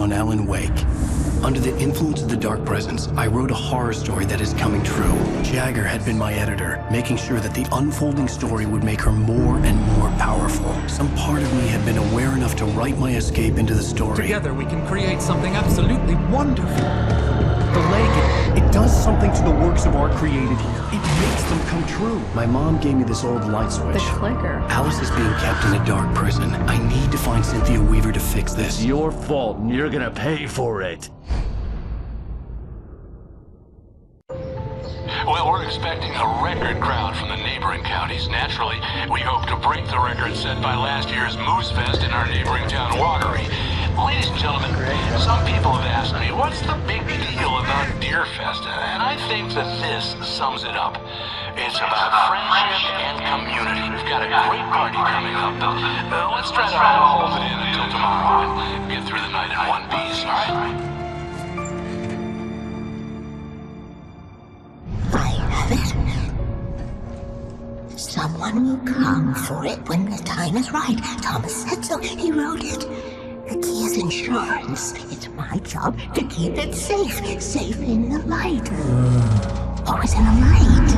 on Alan Wake. Under the influence of the dark presence, I wrote a horror story that is coming true. Jagger had been my editor, making sure that the unfolding story would make her more and more powerful. Some part of me had been aware enough to write my escape into the story. Together we can create something absolutely wonderful. The lake, It does something to the works of art created here. It makes them come true. My mom gave me this old light switch. The clicker. Alice is being kept in a dark prison. I need to find Cynthia Weaver to fix this. It's your fault, and you're gonna pay for it. Well, we're expecting a record crowd from the neighboring counties. Naturally, we hope to break the record set by last year's Moose Fest in our neighboring town, Watery. Ladies and gentlemen, some people have asked me, what's the big deal about Deer Fest? And I think that this sums it up. It's about friendship and community. We've got a great party coming up, but let's try to hold it in until tomorrow and get through the night in one piece, all right? Someone will come for it when the time is right. Thomas said so. He wrote it. The key is insurance. It's my job to keep it safe. Safe in the light. Always in the light.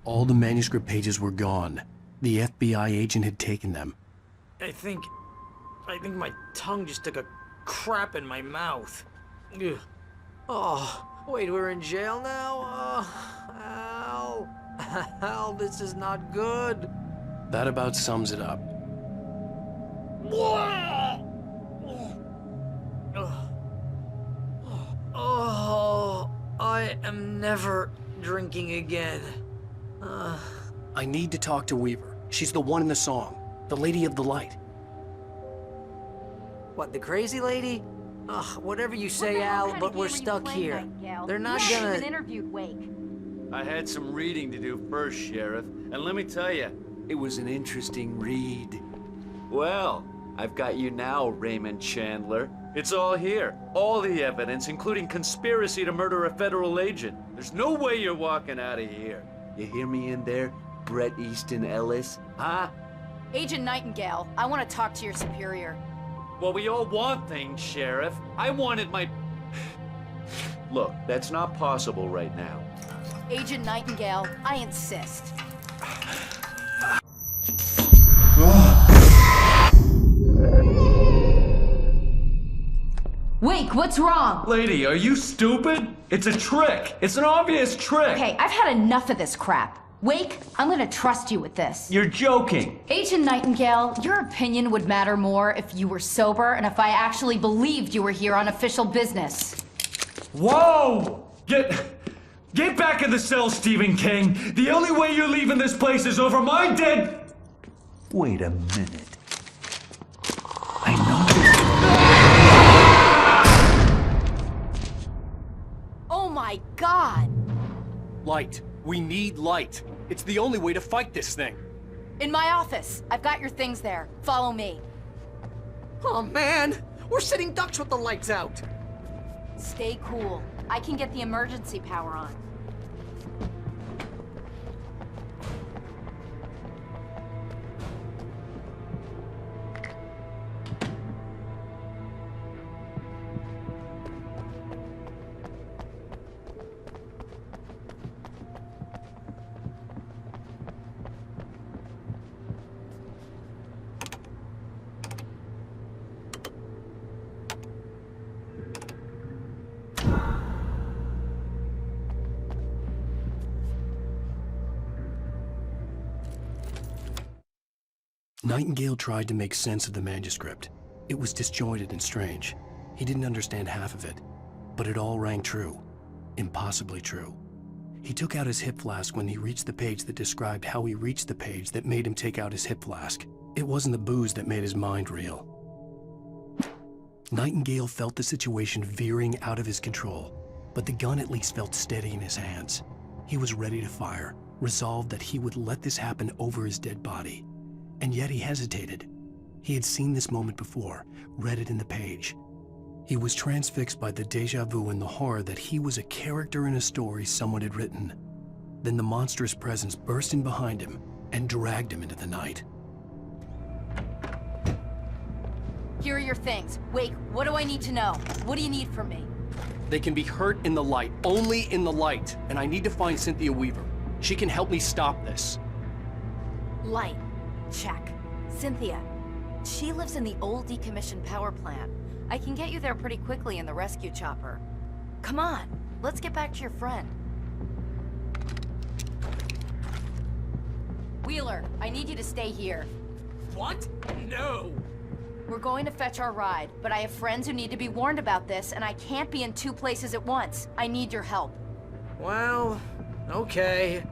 All the manuscript pages were gone. The FBI agent had taken them. I think my tongue just took a crap in my mouth. Ugh. Oh, wait, we're in jail now? Oh, Al. Al, this is not good. That about sums it up. Oh, I am never drinking again. I need to talk to Weaver. She's the one in the song. The Lady of the Light. What, the crazy lady? Ugh, whatever you say, Al, but we're stuck here. They're not gonna... interviewed Wake. I had some reading to do first, Sheriff, and let me tell you, it was an interesting read. Well, I've got you now, Raymond Chandler. It's all here. All the evidence, including conspiracy to murder a federal agent. There's no way you're walking out of here. You hear me in there, Bret Easton Ellis? Huh? Agent Nightingale, I want to talk to your superior. Well, we all want things, Sheriff. I wanted my... Look, that's not possible right now. Agent Nightingale, I insist. Wake, what's wrong? Lady, are you stupid? It's a trick. It's an obvious trick. Okay, I've had enough of this crap. Wake, I'm gonna trust you with this. You're joking. Agent Nightingale, your opinion would matter more if you were sober and if I actually believed you were here on official business. Whoa! Get back in the cell, Stephen King. The only way you're leaving this place is over my dead... Wait a minute. I know... Oh my God! Light. We need light. It's the only way to fight this thing. In my office. I've got your things there. Follow me. Oh, man! We're sitting ducks with the lights out! Stay cool. I can get the emergency power on. Nightingale tried to make sense of the manuscript. It was disjointed and strange. He didn't understand half of it, but it all rang true. Impossibly true. He took out his hip flask when he reached the page that described how he reached the page that made him take out his hip flask. It wasn't the booze that made his mind reel. Nightingale felt the situation veering out of his control, but the gun at least felt steady in his hands. He was ready to fire, resolved that he would let this happen over his dead body. And yet he hesitated. He had seen this moment before, read it in the page. He was transfixed by the déjà vu and the horror that he was a character in a story someone had written. Then the monstrous presence burst in behind him and dragged him into the night. Here are your things. Wake, what do I need to know? What do you need from me? They can be hurt in the light, only in the light. And I need to find Cynthia Weaver. She can help me stop this. Light. Check. Cynthia. She lives in the old decommissioned power plant. I can get you there pretty quickly in the rescue chopper. Come on, let's get back to your friend. Wheeler, I need you to stay here. What? No! We're going to fetch our ride, but I have friends who need to be warned about this, and I can't be in two places at once. I need your help. Well, okay.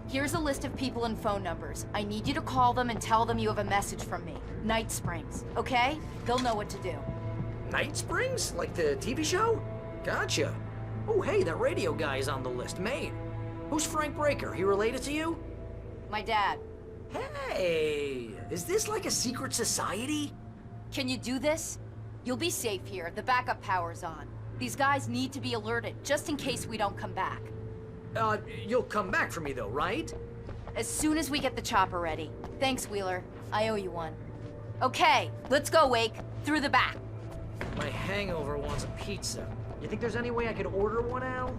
Here's a list of people and phone numbers. I need you to call them and tell them you have a message from me. Night Springs, okay? They'll know what to do. Night Springs? Like the TV show? Gotcha. Oh, hey, that radio guy is on the list. Maine. Who's Frank Breaker? He related to you? My dad. Hey, is this like a secret society? Can you do this? You'll be safe here. The backup power's on. These guys need to be alerted, just in case we don't come back. You'll come back for me though, right? As soon as we get the chopper ready. Thanks, Wheeler. I owe you one. Okay, let's go, Wake. Through the back. My hangover wants a pizza. You think there's any way I could order one, Al?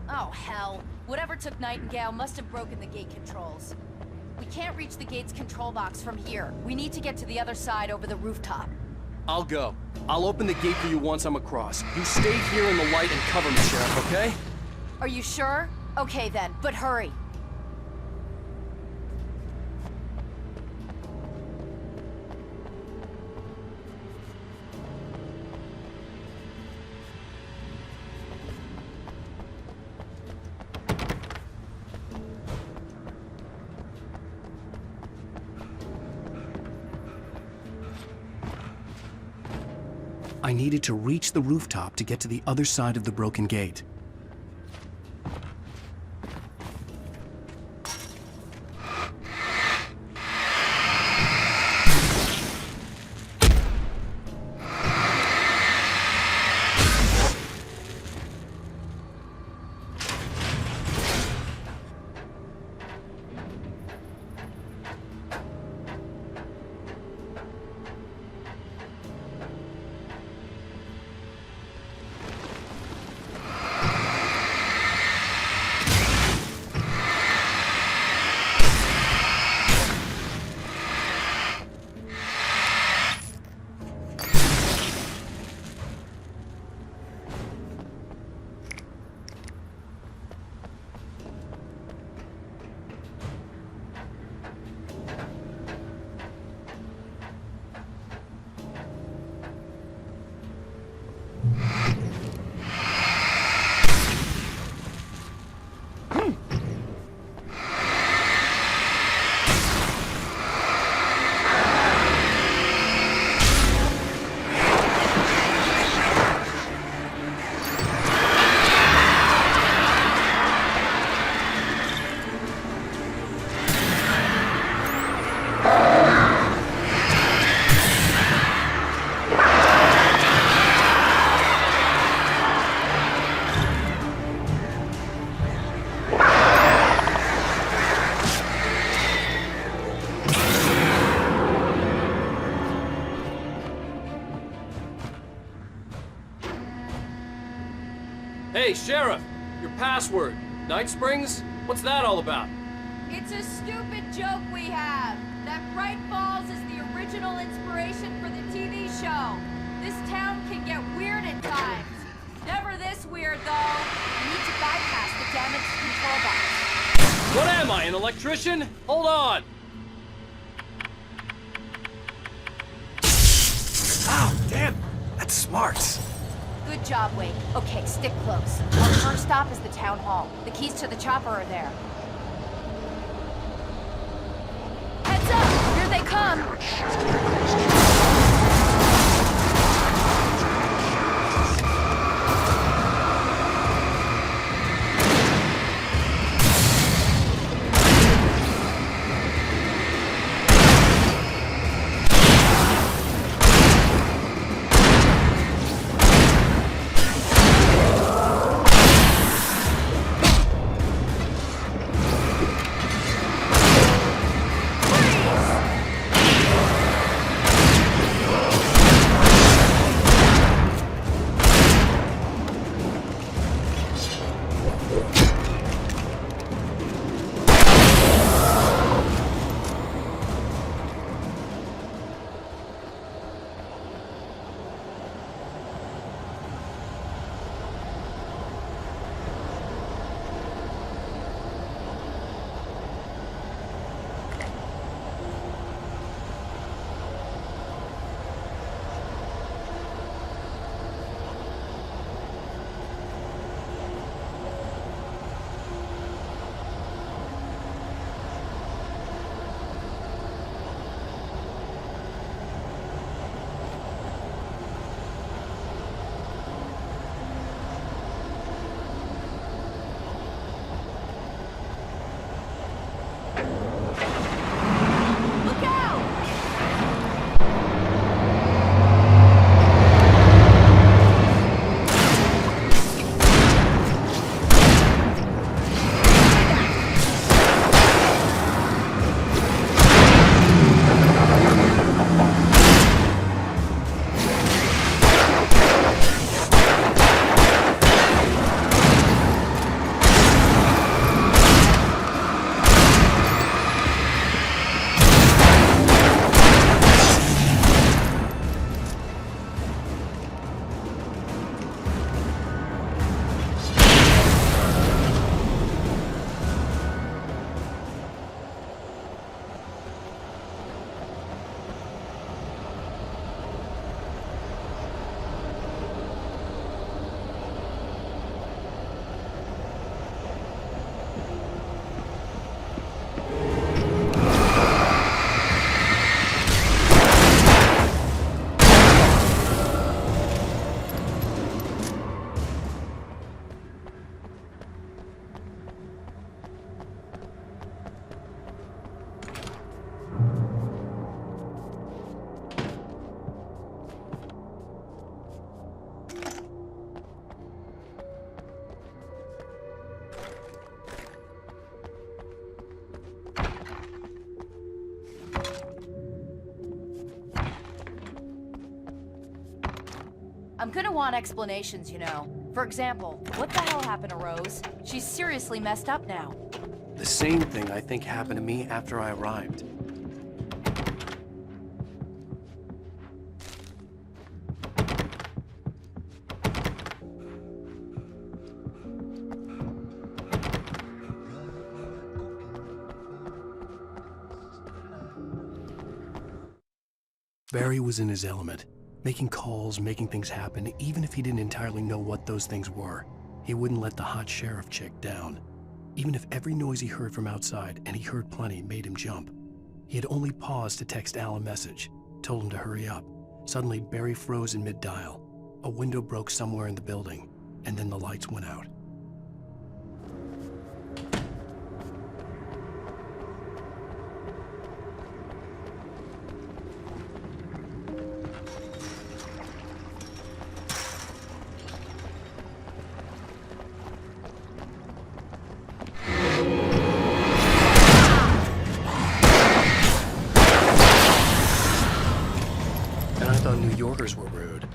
Oh, hell. Whatever took Nightingale must have broken the gate controls. We can't reach the gate's control box from here. We need to get to the other side over the rooftop. I'll go. I'll open the gate for you once I'm across. You stay here in the light and cover me, Sheriff, okay? Are you sure? Okay then, but hurry. I needed to reach the rooftop to get to the other side of the broken gate. Hey, Sheriff! Your password. Night Springs? What's that all about? It's a stupid joke we have. That Bright Falls is the original inspiration for the TV show. This town can get weird at times. Never this weird, though. We need to bypass the damaged control box. What am I, an electrician? Hold on! Ow, damn! That's smart. Good job, Wake. Okay, stick close. Our first stop is the town hall. The keys to the chopper are there. Heads up! Here they come! I'm gonna want explanations, you know. For example, what the hell happened to Rose? She's seriously messed up now. The same thing I think happened to me after I arrived. Barry was in his element, making calls, making things happen, even if he didn't entirely know what those things were. He wouldn't let the hot sheriff chick down. Even if every noise he heard from outside, and he heard plenty, made him jump. He had only paused to text Al a message, told him to hurry up. Suddenly, Barry froze in mid-dial. A window broke somewhere in the building, and then the lights went out. And I thought New Yorkers were rude.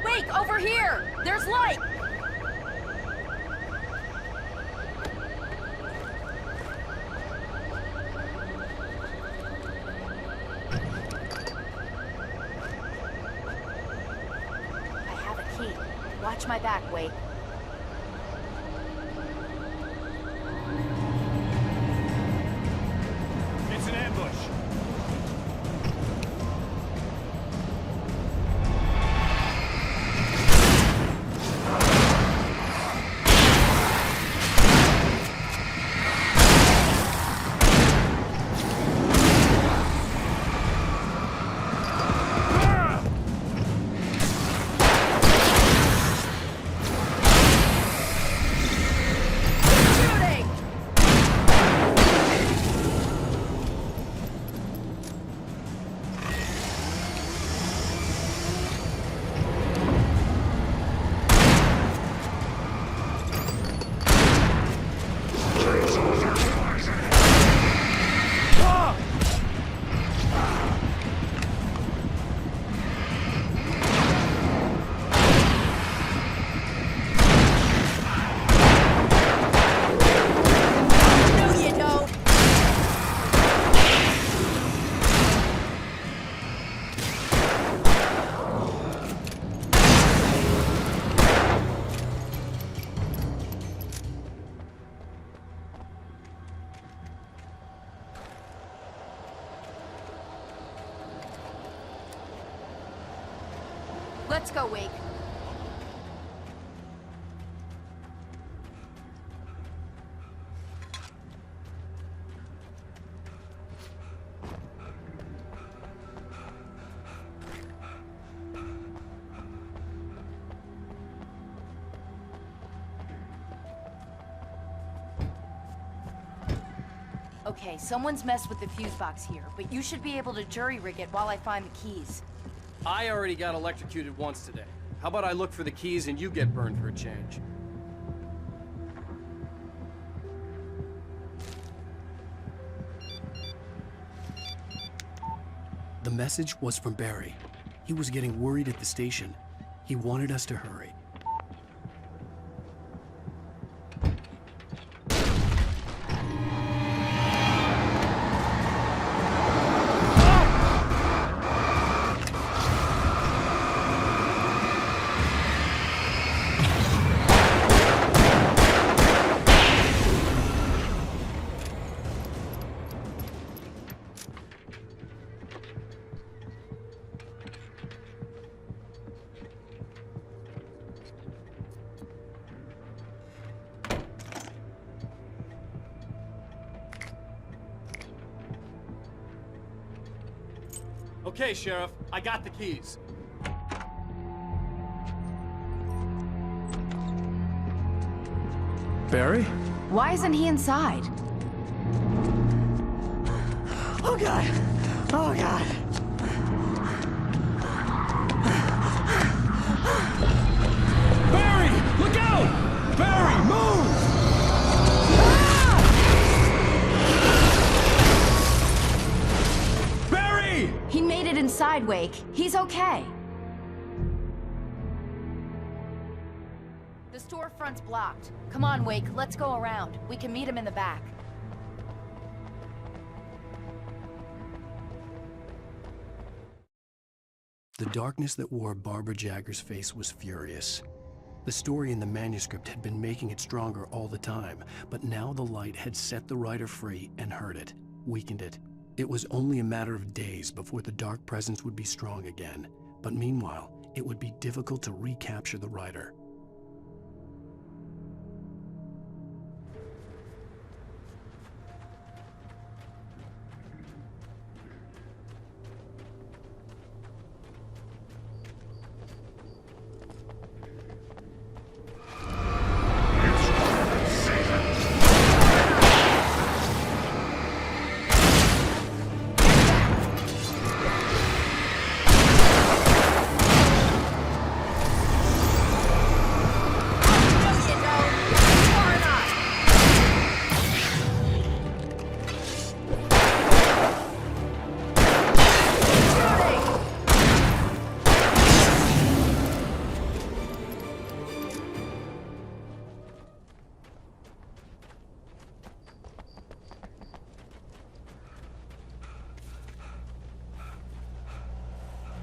Wake, over here! There's light! I have a key. Watch my back, Wake. It's an ambush. Shooting! No, you don't! Let's go, Wake. Okay, someone's messed with the fuse box here, but you should be able to jury-rig it while I find the keys. I already got electrocuted once today. How about I look for the keys and you get burned for a change? The message was from Barry. He was getting worried at the station. He wanted us to hurry. Okay, Sheriff, I got the keys. Barry? Why isn't he inside? Oh God! Oh God! Barry! Look out! Barry, move! Barry! He made it inside, Wake. He's okay. The storefront's blocked. Come on, Wake, let's go around. We can meet him in the back. The darkness that wore Barbara Jagger's face was furious. The story in the manuscript had been making it stronger all the time, but now the light had set the writer free and hurt it, weakened it. It was only a matter of days before the dark presence would be strong again, but meanwhile, it would be difficult to recapture the writer.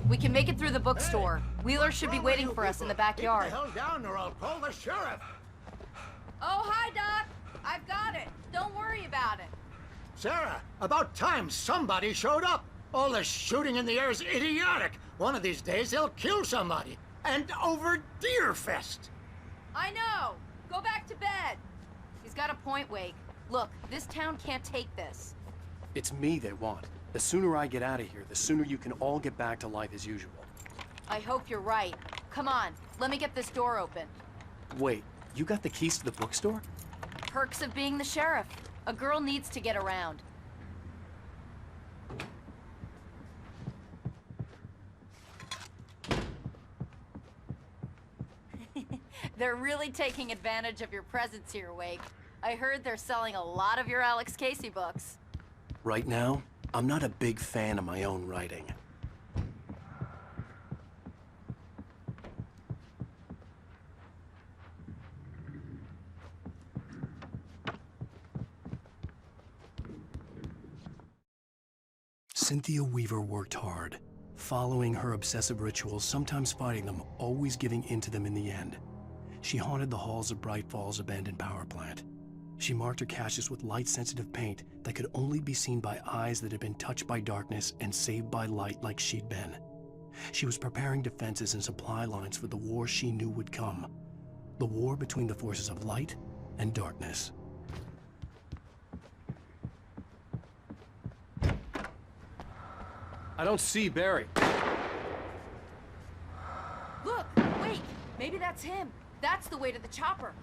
We can make it through the bookstore. Wheeler should be waiting for us in the backyard. Keep the hell down or I'll call the sheriff. Oh, hi, Doc. I've got it. Don't worry about it. Sarah, about time somebody showed up. All this shooting in the air is idiotic. One of these days they'll kill somebody. And over Deerfest. I know. Go back to bed. He's got a point, Wake. Look, this town can't take this. It's me they want. The sooner I get out of here, the sooner you can all get back to life as usual. I hope you're right. Come on, let me get this door open. Wait, you got the keys to the bookstore? Perks of being the sheriff. A girl needs to get around. They're really taking advantage of your presence here, Wake. I heard they're selling a lot of your Alex Casey books. Right now, I'm not a big fan of my own writing. Cynthia Weaver worked hard, following her obsessive rituals, sometimes fighting them, always giving in to them in the end. She haunted the halls of Bright Falls' abandoned power plant. She marked her caches with light-sensitive paint that could only be seen by eyes that had been touched by darkness and saved by light like she'd been. She was preparing defenses and supply lines for the war she knew would come. The war between the forces of light and darkness. I don't see Barry. Look, wait, maybe that's him. That's the way to the chopper.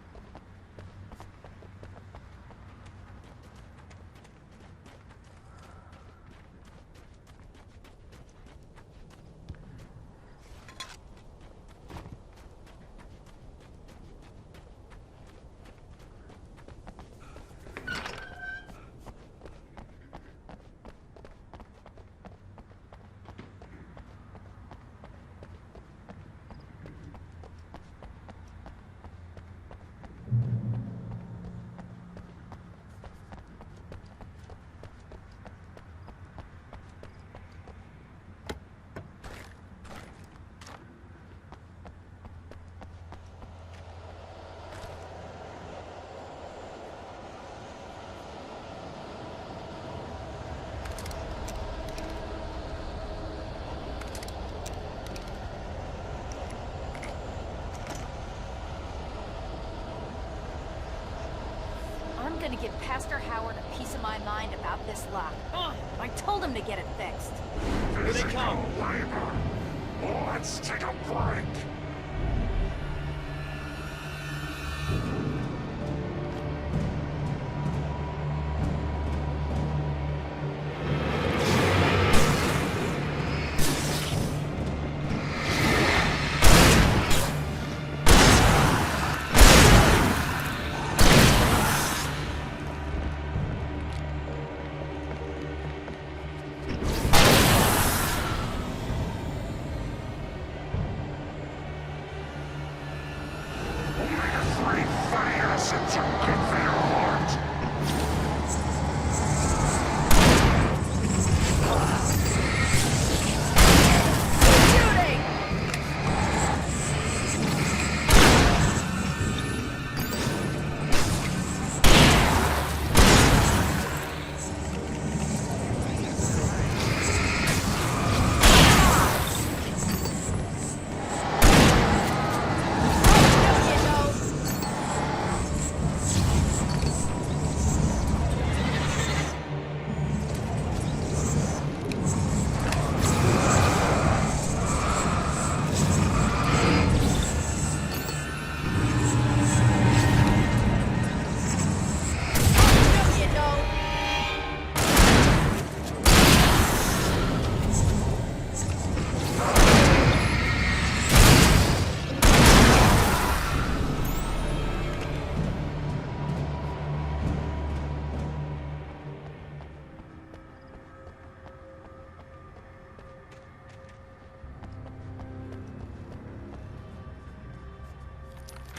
piece of my mind about this lock. Ugh, I told him to get it fixed. Here they come. Let's take a break.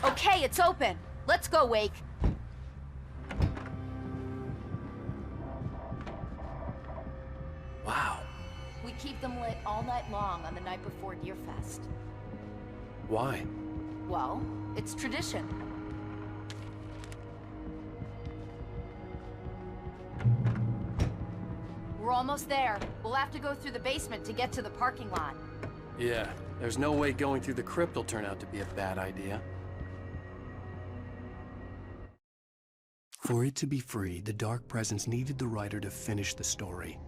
Okay, it's open. Let's go, Wake. Wow. We keep them lit all night long on the night before Deerfest. Why? Well, it's tradition. We're almost there. We'll have to go through the basement to get to the parking lot. Yeah, there's no way going through the crypt will turn out to be a bad idea. For it to be free, the Dark Presence needed the writer to finish the story.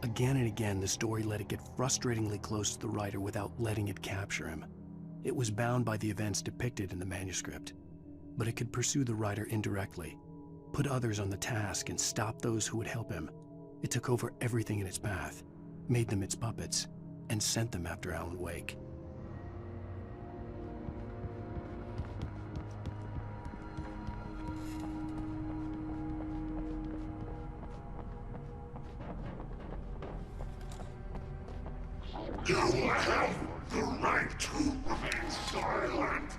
Again and again, the story let it get frustratingly close to the writer without letting it capture him. It was bound by the events depicted in the manuscript, but it could pursue the writer indirectly, put others on the task, and stop those who would help him. It took over everything in its path, made them its puppets, and sent them after Alan Wake. You have the right to remain silent.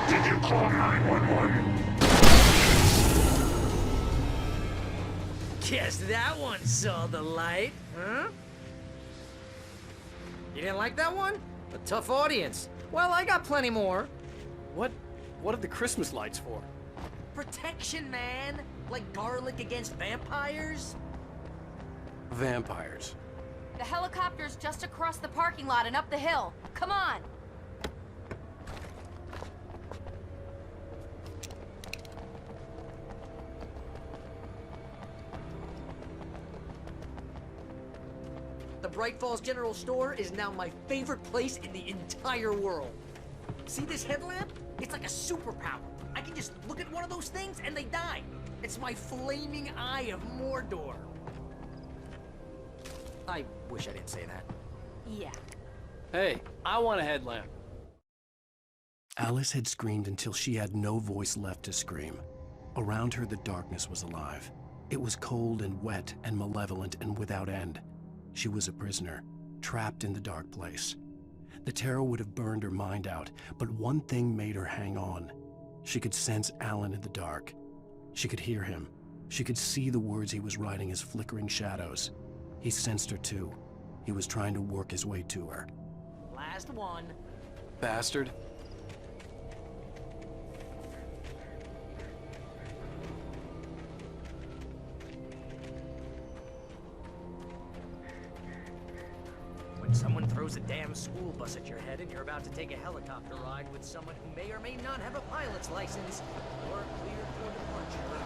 Did you call 911? Guess that one saw the light, huh? You didn't like that one? A tough audience. Well, I got plenty more. What are the Christmas lights for? Protection, man. Like garlic against vampires. Vampires. The helicopter's just across the parking lot and up the hill. Come on! The Bright Falls General Store is now my favorite place in the entire world. See this headlamp? It's like a superpower. I can just look at one of those things and they die. It's my flaming eye of Mordor. I wish I didn't say that. Yeah. Hey, I want a headlamp. Alice had screamed until she had no voice left to scream. Around her, the darkness was alive. It was cold and wet and malevolent and without end. She was a prisoner, trapped in the dark place. The terror would have burned her mind out, but one thing made her hang on. She could sense Alan in the dark. She could hear him. She could see the words he was writing as flickering shadows. He sensed her too. He was trying to work his way to her. Last one. Bastard. When someone throws a damn school bus at your head and you're about to take a helicopter ride with someone who may or may not have a pilot's license, or cleared for departure.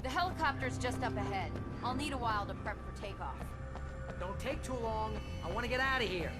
The helicopter's just up ahead. I'll need a while to prep for takeoff. Don't take too long. I want to get out of here.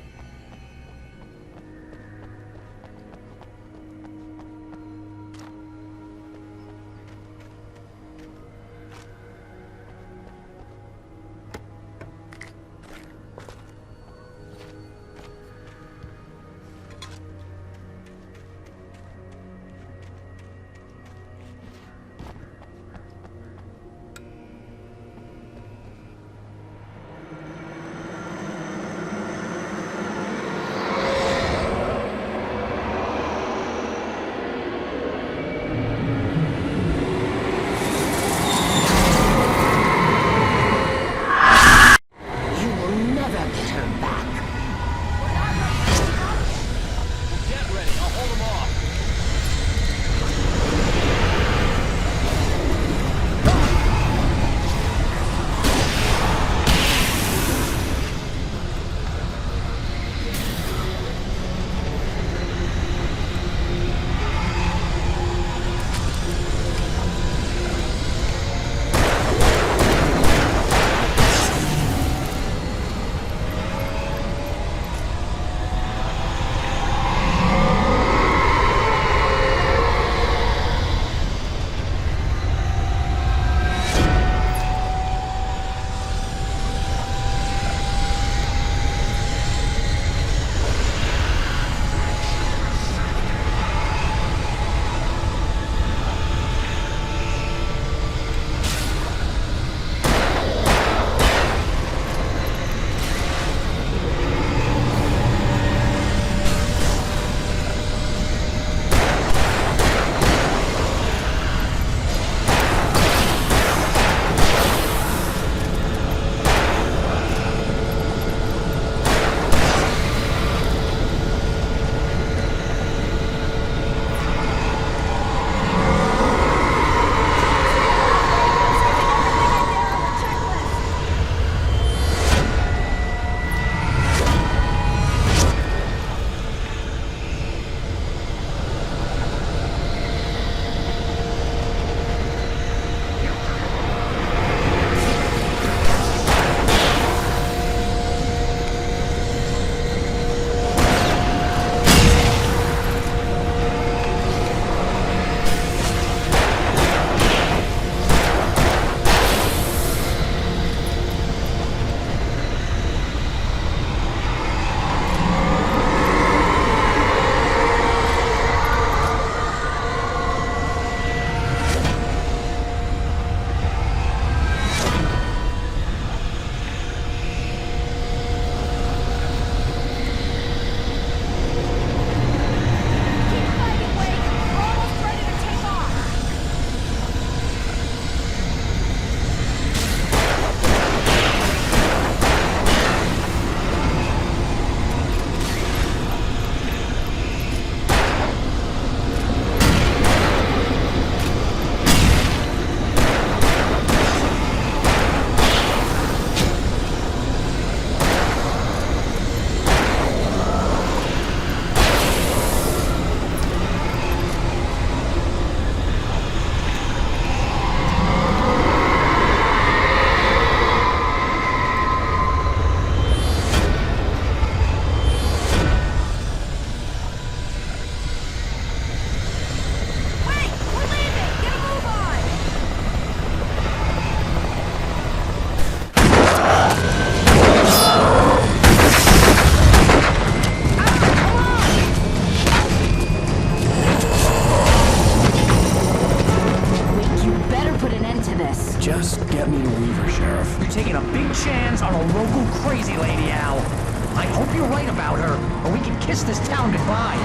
kiss this town goodbye.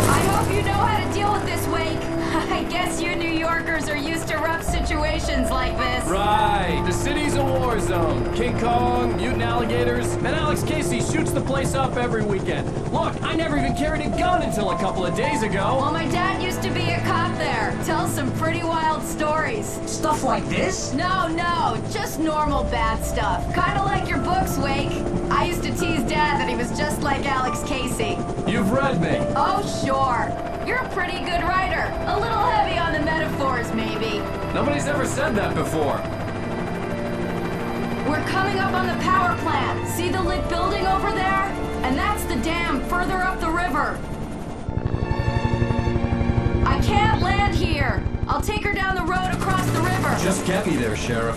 I hope you know how to deal with this, Wake. I guess you New Yorkers are used to rough situations like this. Right, the city's a war zone. King Kong, mutant alligators, and Alex Casey shoots the place up every weekend. Look, I never even carried a gun until a couple of days ago. Well, my dad used to be a cop there. Tells some pretty wild stories. Stuff like this? No, just normal bad stuff. Kinda like your books, Wake. I used to tease Dad that he was just like Alex Casey. You've read me. Oh, sure. You're a pretty good writer. A little heavy on the metaphors, maybe. Nobody's ever said that before. We're coming up on the power plant. See the lit building over there? And that's the dam further up the river. I can't land here. I'll take her down the road across the river. Just get me there, Sheriff.